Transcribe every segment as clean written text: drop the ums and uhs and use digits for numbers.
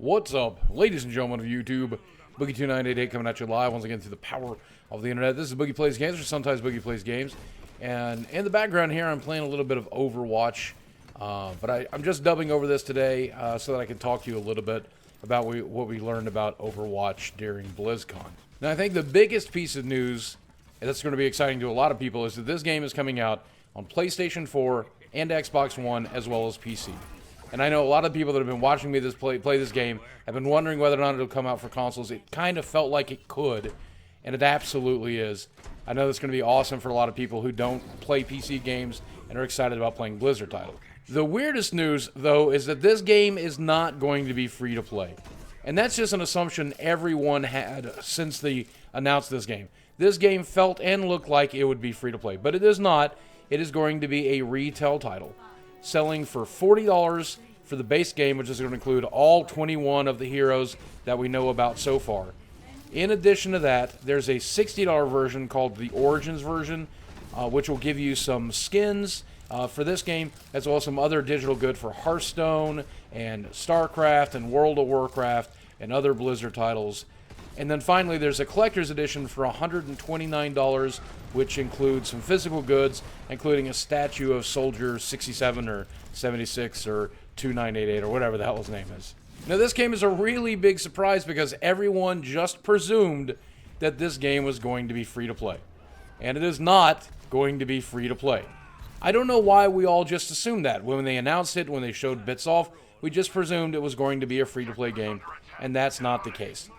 What's up, ladies and gentlemen of YouTube? Boogie2988 coming at you live once again through the power of the internet. This is Boogie Plays Games, or sometimes Boogie Plays Games. And in the background here, I'm playing a little bit of Overwatch. But I'm just dubbing over this today so that I can talk to you a little bit about what we learned about Overwatch during BlizzCon. Now, I think the biggest piece of news, and that's going to be exciting to a lot of people, is that this game is coming out on PlayStation 4 and Xbox One, as well as PC. And I know a lot of people that have been watching me play this game have been wondering whether or not it'll come out for consoles. It kind of felt like it could, and it absolutely is. I know that's going to be awesome for a lot of people who don't play PC games and are excited about playing Blizzard titles. The weirdest news, though, is that this game is not going to be free to play. And that's just an assumption everyone had since they announced this game. This game felt and looked like it would be free to play, but it is not. It is going to be a retail title, selling for $40 for the base game, which is going to include all 21 of the heroes that we know about so far. In addition to that, there's a $60 version called the Origins version, which will give you some skins for this game, as well as some other digital good for Hearthstone and StarCraft and World of Warcraft and other Blizzard titles. And then finally, there's a collector's edition for $129, which includes some physical goods, including a statue of Soldier 67 or 76 or 2988 or whatever the hell his name is. Now, this game is a really big surprise because everyone just presumed that this game was going to be free to play. And it is not going to be free to play. I don't know why we all just assumed that. When they announced it, when they showed bits off, we just presumed it was going to be a free to play game, and that's not the case.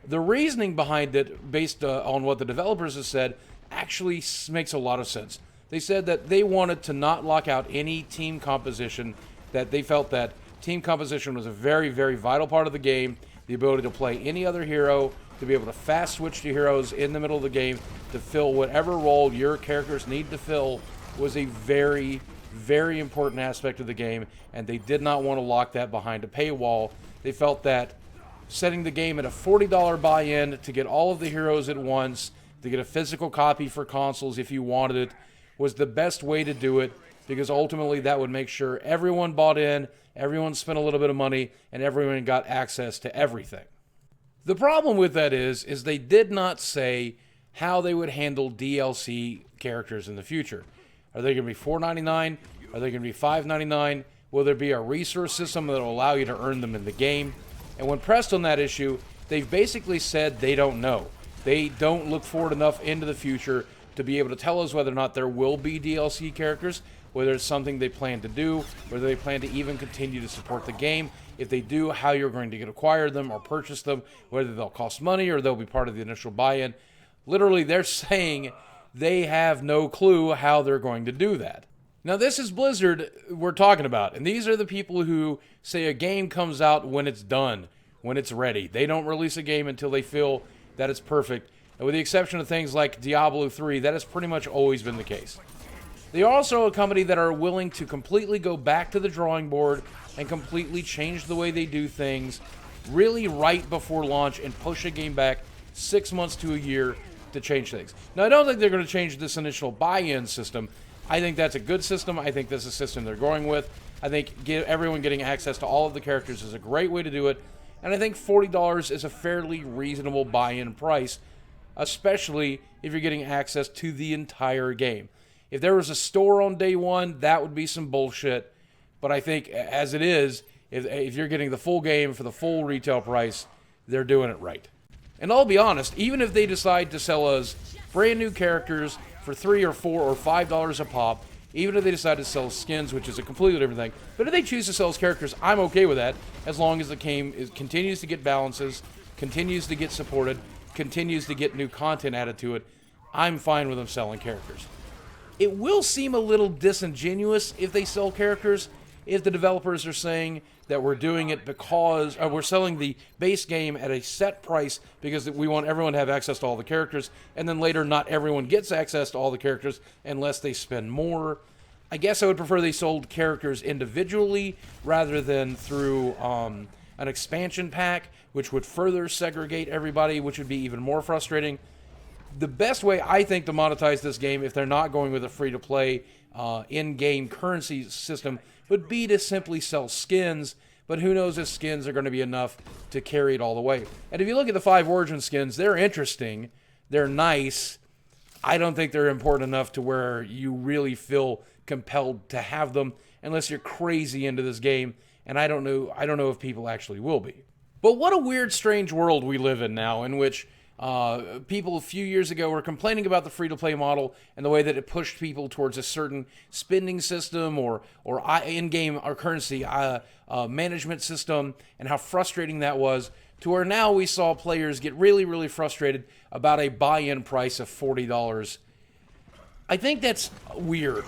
The reasoning behind it, based on what the developers have said, actually makes a lot of sense. They said that they wanted to not lock out any team composition, that they felt that team composition was a very, very vital part of the game, the ability to play any other hero, to be able to fast switch to heroes in the middle of the game, to fill whatever role your characters need to fill, was a very, very important aspect of the game, and they did not want to lock that behind a paywall. They felt that setting the game at a $40 buy-in to get all of the heroes at once, to get a physical copy for consoles if you wanted it, was the best way to do it, because ultimately that would make sure everyone bought in, everyone spent a little bit of money, and everyone got access to everything. The problem with that is they did not say how they would handle DLC characters in the future. Are they going to be $4.99? Are they going to be $5.99? Will there be a resource system that will allow you to earn them in the game? And when pressed on that issue, they've basically said they don't know. They don't look forward enough into the future to be able to tell us whether or not there will be DLC characters, whether it's something they plan to do, whether they plan to even continue to support the game. If they do, how you're going to acquire them or purchase them, whether they'll cost money or they'll be part of the initial buy-in. Literally, they're saying they have no clue how they're going to do that. Now, this is Blizzard we're talking about, and these are the people who say a game comes out when it's done, when it's ready. They don't release a game until they feel that it's perfect, and with the exception of things like Diablo 3, that has pretty much always been the case. They are also a company that are willing to completely go back to the drawing board and completely change the way they do things, really right before launch, and push a game back 6 months to a year to change things. Now, I don't think they're going to change this initial buy-in system. I think that's a good system. I think that's a system they're going with. I think everyone getting access to all of the characters is a great way to do it. And I think $40 is a fairly reasonable buy-in price, especially if you're getting access to the entire game. If there was a store on day one, that would be some bullshit. But I think as it is, if you're getting the full game for the full retail price, they're doing it right. And I'll be honest, even if they decide to sell us brand new characters for $3 or $4 or $5 a pop, even if they decide to sell skins, which is a completely different thing, but if they choose to sell us characters, I'm okay with that, as long as the game continues to get balances, continues to get supported, continues to get new content added to it. I'm fine with them selling characters. It will seem a little disingenuous if they sell characters, if the developers are saying that we're doing it because we're selling the base game at a set price because we want everyone to have access to all the characters, and then later not everyone gets access to all the characters unless they spend more. I guess I would prefer they sold characters individually rather than through an expansion pack, which would further segregate everybody, which would be even more frustrating. The best way, I think, to monetize this game, if they're not going with a free-to-play in-game currency system, would be to simply sell skins, but who knows if skins are going to be enough to carry it all the way. And if you look at the 5 Origin skins, they're interesting, they're nice. I don't think they're important enough to where you really feel compelled to have them unless you're crazy into this game, and I don't know if people actually will be. But what a weird, strange world we live in now, in which people a few years ago were complaining about the free-to-play model and the way that it pushed people towards a certain spending system or in-game or currency management system, and how frustrating that was, to where now we saw players get really, really frustrated about a buy-in price of $40. I think that's weird.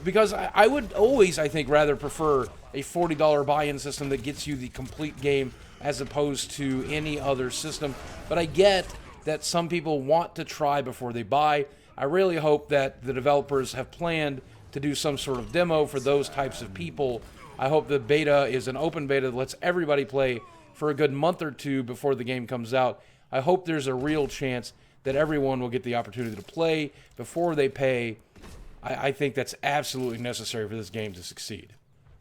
Because I would always, I think, rather prefer a $40 buy-in system that gets you the complete game as opposed to any other system. But I get that some people want to try before they buy. I really hope that the developers have planned to do some sort of demo for those types of people. I hope the beta is an open beta that lets everybody play for a good month or two before the game comes out. I hope there's a real chance that everyone will get the opportunity to play before they pay. I think that's absolutely necessary for this game to succeed.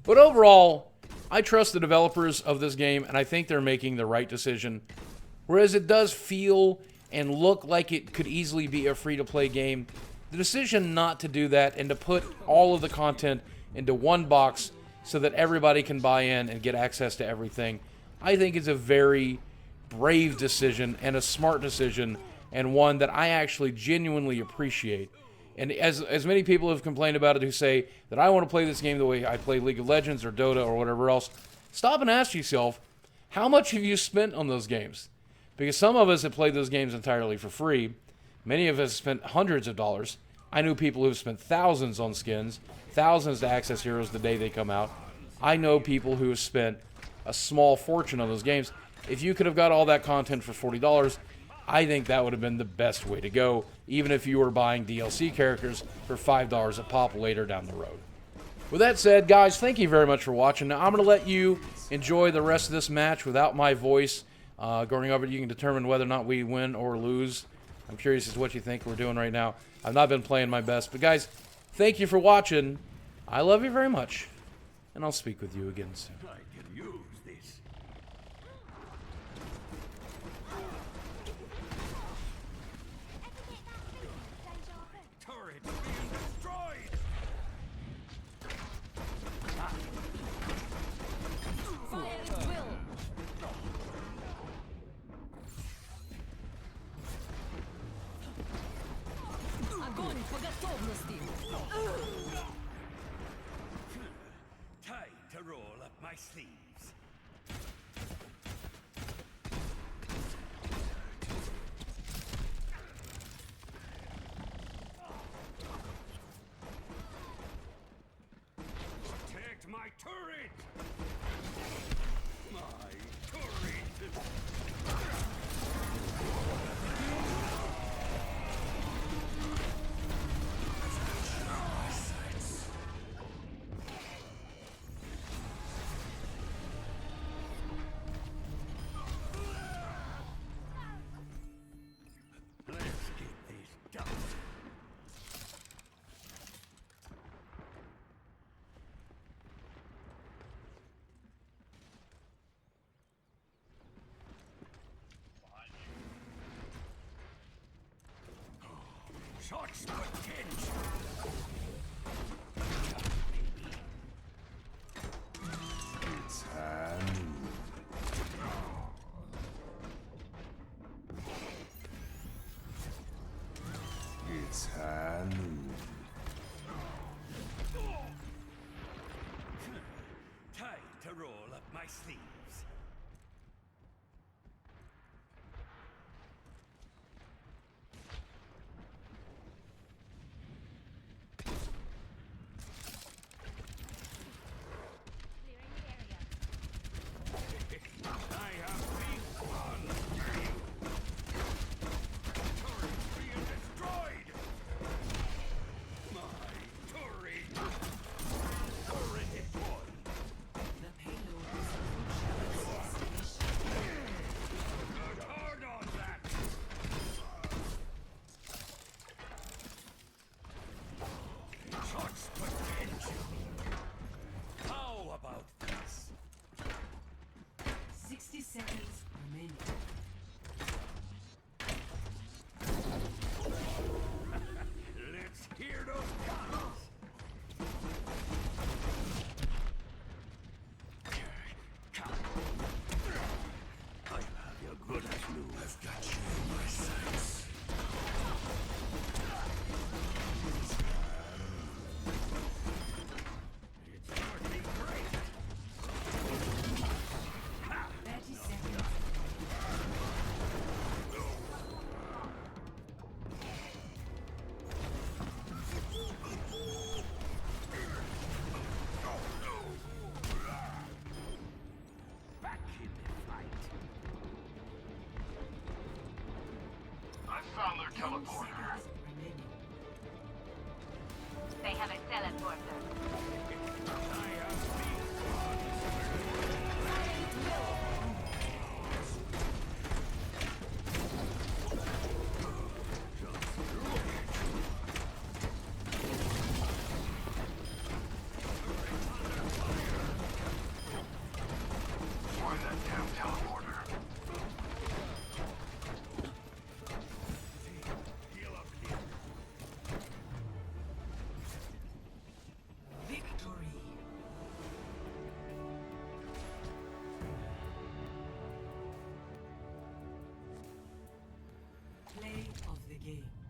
But overall, I trust the developers of this game, and I think they're making the right decision. Whereas it does feel and look like it could easily be a free-to-play game, the decision not to do that and to put all of the content into one box so that everybody can buy in and get access to everything, I think is a very brave decision and a smart decision, and one that I actually genuinely appreciate. And as many people have complained about it who say that I want to play this game the way I play League of Legends or Dota or whatever else, stop and ask yourself, how much have you spent on those games? Because some of us have played those games entirely for free. Many of us spent hundreds of dollars. I knew people who've spent thousands on skins, thousands to access heroes the day they come out. I know people who have spent a small fortune on those games. If you could have got all that content for $40, I think that would have been the best way to go, even if you were buying DLC characters for $5 a pop later down the road. With that said, guys, thank you very much for watching. Now, I'm going to let you enjoy the rest of this match without my voice. Going over it, you can determine whether or not we win or lose. I'm curious as to what you think we're doing right now. I've not been playing my best. But, guys, thank you for watching. I love you very much, and I'll speak with you again soon. I can use this. Turret being destroyed. Fire at will. Огонь по готовности. Time to roll up my sleeves. Protect my turret! My turret! Let's get this done. Shots potential. It's Hanu. It's Hanu. Time to roll up my sleeves. I have big fun. Turret being destroyed. My turret. Turret destroyed. The payload is Work hard on that. Shots potential. How about this? I've got you in my sights. It's working great. 30 seconds. Back in the fight. I found their 10 teleporter. seconds remaining. They have a teleporter. I am being Find that damn teleporter. heal up here. Victory. Play of the game.